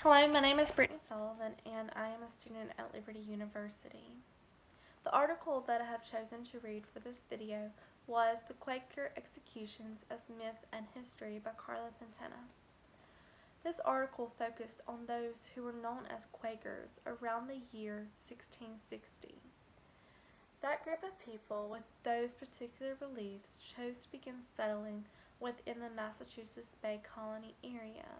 Hello, my name is Brittany Sullivan, and I am a student at Liberty University. The article that I have chosen to read for this video was The Quaker Executions as Myth and History by Carla Pentena. This article focused on those who were known as Quakers around the year 1660. That group of people with those particular beliefs chose to begin settling within the Massachusetts Bay Colony area,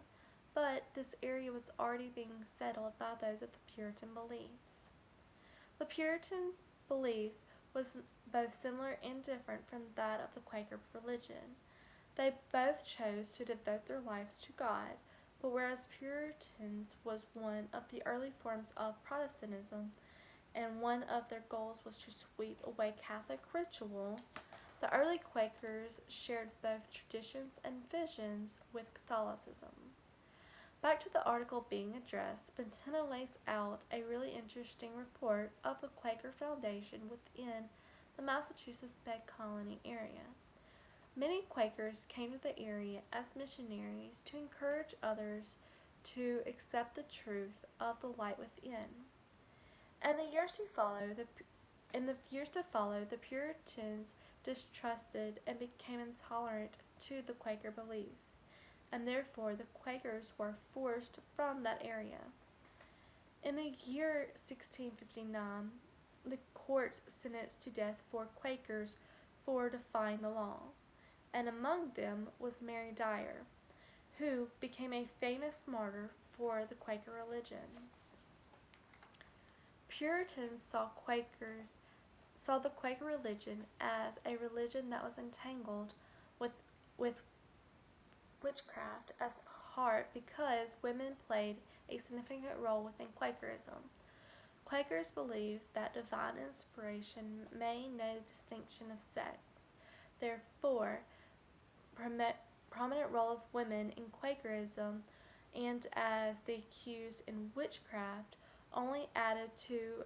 but this area was already being settled by those of the Puritan beliefs. The Puritans' belief was both similar and different from that of the Quaker religion. They both chose to devote their lives to God, but whereas Puritans was one of the early forms of Protestantism, and one of their goals was to sweep away Catholic ritual, the early Quakers shared both traditions and visions with Catholicism. Back to the article being addressed, Pentena lays out a really interesting report of the Quaker Foundation within the Massachusetts Bay Colony area. Many Quakers came to the area as missionaries to encourage others to accept the truth of the light within. In the years to follow, the Puritans distrusted and became intolerant to the Quaker belief, and therefore the Quakers were forced from that area. In the year 1659, the courts sentenced to death 4 Quakers for defying the law, and among them was Mary Dyer, who became a famous martyr for the Quaker religion. Puritans saw the Quaker religion as a religion that was entangled with witchcraft as part because women played a significant role within Quakerism. Quakers believed that divine inspiration made no distinction of sex. Therefore, prominent role of women in Quakerism and as the accused in witchcraft only added to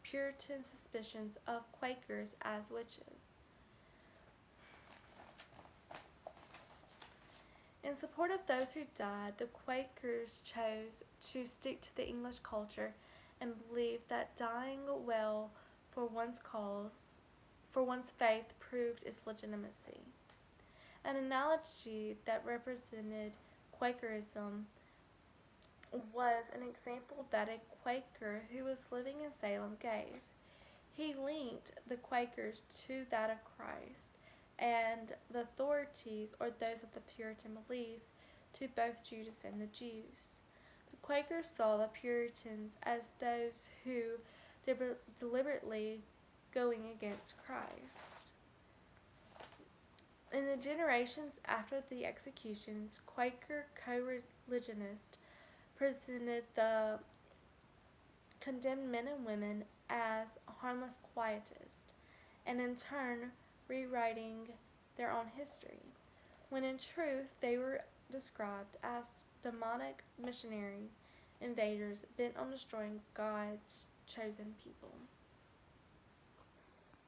Puritan suspicions of Quakers as witches. In support of those who died, the Quakers chose to stick to the English culture and believed that dying well for one's faith proved its legitimacy. An analogy that represented Quakerism was an example that a Quaker who was living in Salem gave. He linked the Quakers to that of Christ, and the authorities, or those of the Puritan beliefs, to both Judas and the Jews. The Quakers saw the Puritans as those who deliberately going against Christ. In the generations after the executions, Quaker co-religionists presented the condemned men and women as harmless quietists, and in turn rewriting their own history, when in truth they were described as demonic missionary invaders bent on destroying God's chosen people.